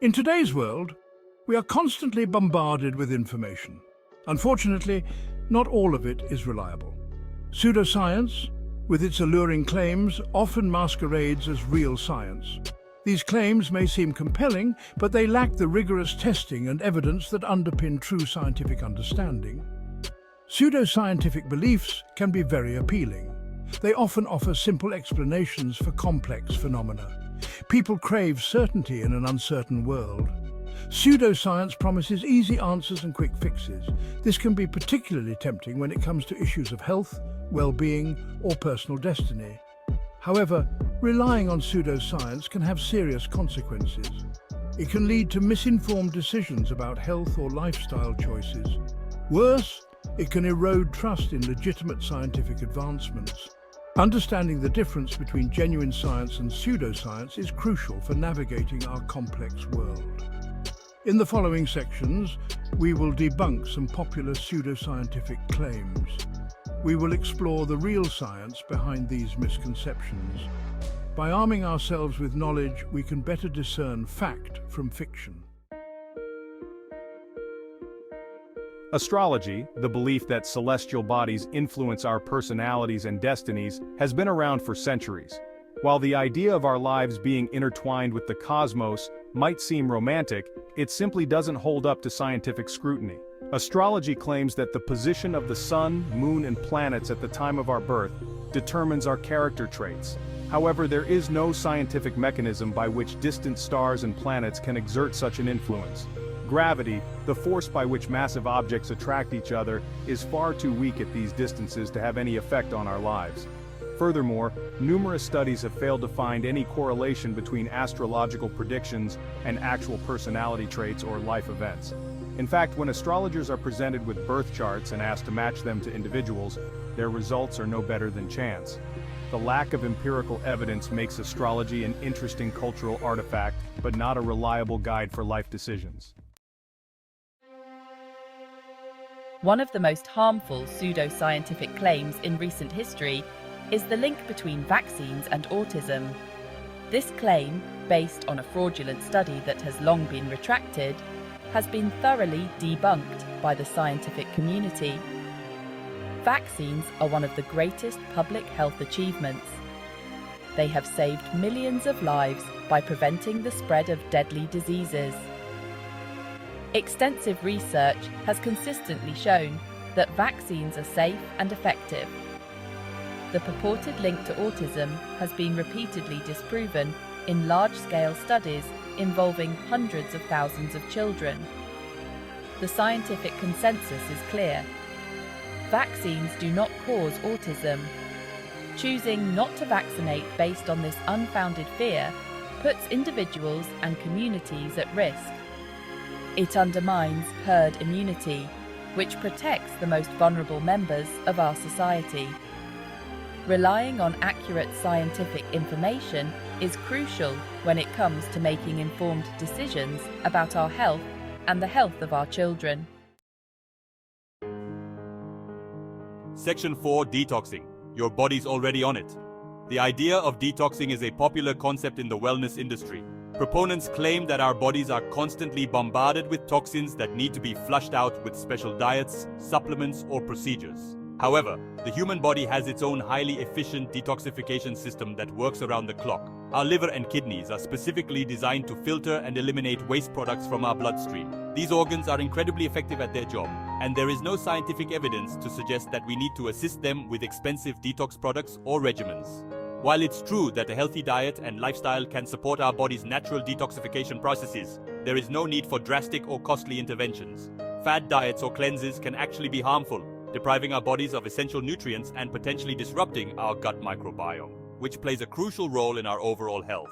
In today's world, we are constantly bombarded with information. Unfortunately, not all of it is reliable. Pseudoscience, with its alluring claims, often masquerades as real science. These claims may seem compelling, but they lack the rigorous testing and evidence that underpin true scientific understanding. Pseudoscientific beliefs can be very appealing. They often offer simple explanations for complex phenomena. People crave certainty in an uncertain world. Pseudoscience promises easy answers and quick fixes. This can be particularly tempting when it comes to issues of health, well-being, or personal destiny. However, relying on pseudoscience can have serious consequences. It can lead to misinformed decisions about health or lifestyle choices. Worse, it can erode trust in legitimate scientific advancements. Understanding the difference between genuine science and pseudoscience is crucial for navigating our complex world. In the following sections, we will debunk some popular pseudoscientific claims. We will explore the real science behind these misconceptions. By arming ourselves with knowledge, we can better discern fact from fiction. Astrology, the belief that celestial bodies influence our personalities and destinies, has been around for centuries. While the idea of our lives being intertwined with the cosmos might seem romantic, it simply doesn't hold up to scientific scrutiny. Astrology claims that the position of the sun, moon, and planets at the time of our birth determines our character traits. However, there is no scientific mechanism by which distant stars and planets can exert such an influence. Gravity, the force by which massive objects attract each other, is far too weak at these distances to have any effect on our lives. Furthermore, numerous studies have failed to find any correlation between astrological predictions and actual personality traits or life events. In fact, when astrologers are presented with birth charts and asked to match them to individuals, their results are no better than chance. The lack of empirical evidence makes astrology an interesting cultural artifact, but not a reliable guide for life decisions. One of the most harmful pseudoscientific claims in recent history is the link between vaccines and autism. This claim, based on a fraudulent study that has long been retracted, has been thoroughly debunked by the scientific community. Vaccines are one of the greatest public health achievements. They have saved millions of lives by preventing the spread of deadly diseases. Extensive research has consistently shown that vaccines are safe and effective. The purported link to autism has been repeatedly disproven in large-scale studies involving hundreds of thousands of children. The scientific consensus is clear. Vaccines do not cause autism. Choosing not to vaccinate based on this unfounded fear puts individuals and communities at risk. It undermines herd immunity, which protects the most vulnerable members of our society. Relying on accurate scientific information is crucial when it comes to making informed decisions about our health and the health of our children. Section 4: Detoxing. Your body's already on it. The idea of detoxing is a popular concept in the wellness industry. Proponents claim that our bodies are constantly bombarded with toxins that need to be flushed out with special diets, supplements, or procedures. However, the human body has its own highly efficient detoxification system that works around the clock. Our liver and kidneys are specifically designed to filter and eliminate waste products from our bloodstream. These organs are incredibly effective at their job, and there is no scientific evidence to suggest that we need to assist them with expensive detox products or regimens. While it's true that a healthy diet and lifestyle can support our body's natural detoxification processes, there is no need for drastic or costly interventions. Fad diets or cleanses can actually be harmful, depriving our bodies of essential nutrients and potentially disrupting our gut microbiome, which plays a crucial role in our overall health.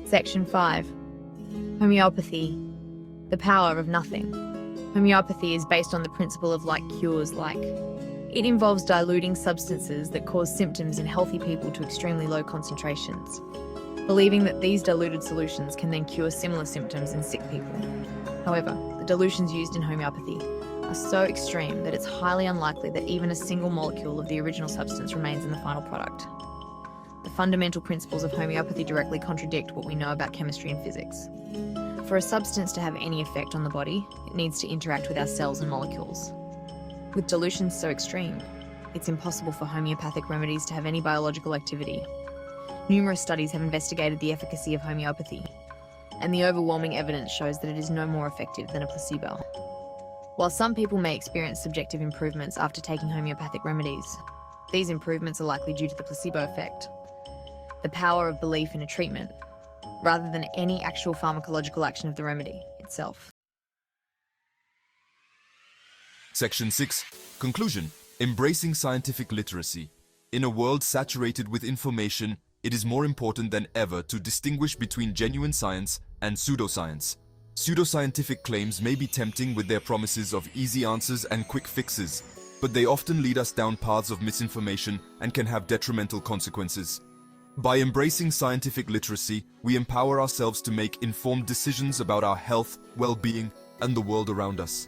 Section 5. Homeopathy. The power of nothing. Homeopathy is based on the principle of like cures like. It involves diluting substances that cause symptoms in healthy people to extremely low concentrations, believing that these diluted solutions can then cure similar symptoms in sick people. However, the dilutions used in homeopathy are so extreme that it's highly unlikely that even a single molecule of the original substance remains in the final product. The fundamental principles of homeopathy directly contradict what we know about chemistry and physics. For a substance to have any effect on the body, it needs to interact with our cells and molecules. With dilutions so extreme, it's impossible for homeopathic remedies to have any biological activity. Numerous studies have investigated the efficacy of homeopathy, and the overwhelming evidence shows that it is no more effective than a placebo. While some people may experience subjective improvements after taking homeopathic remedies, these improvements are likely due to the placebo effect, the power of belief in a treatment, rather than any actual pharmacological action of the remedy itself. Section 6. Conclusion. Embracing scientific literacy. In a world saturated with information, it is more important than ever to distinguish between genuine science and pseudoscience. Pseudoscientific claims may be tempting with their promises of easy answers and quick fixes, but they often lead us down paths of misinformation and can have detrimental consequences. By embracing scientific literacy, we empower ourselves to make informed decisions about our health, well-being, and the world around us.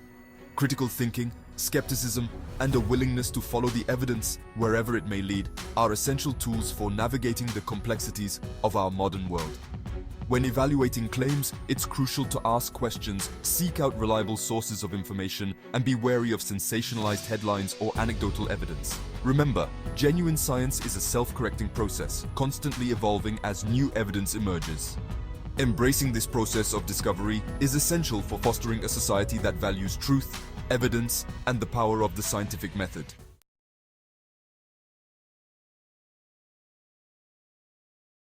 Critical thinking, skepticism, and a willingness to follow the evidence, wherever it may lead, are essential tools for navigating the complexities of our modern world. When evaluating claims, it's crucial to ask questions, seek out reliable sources of information, and be wary of sensationalized headlines or anecdotal evidence. Remember, genuine science is a self-correcting process, constantly evolving as new evidence emerges. Embracing this process of discovery is essential for fostering a society that values truth, evidence, and the power of the scientific method.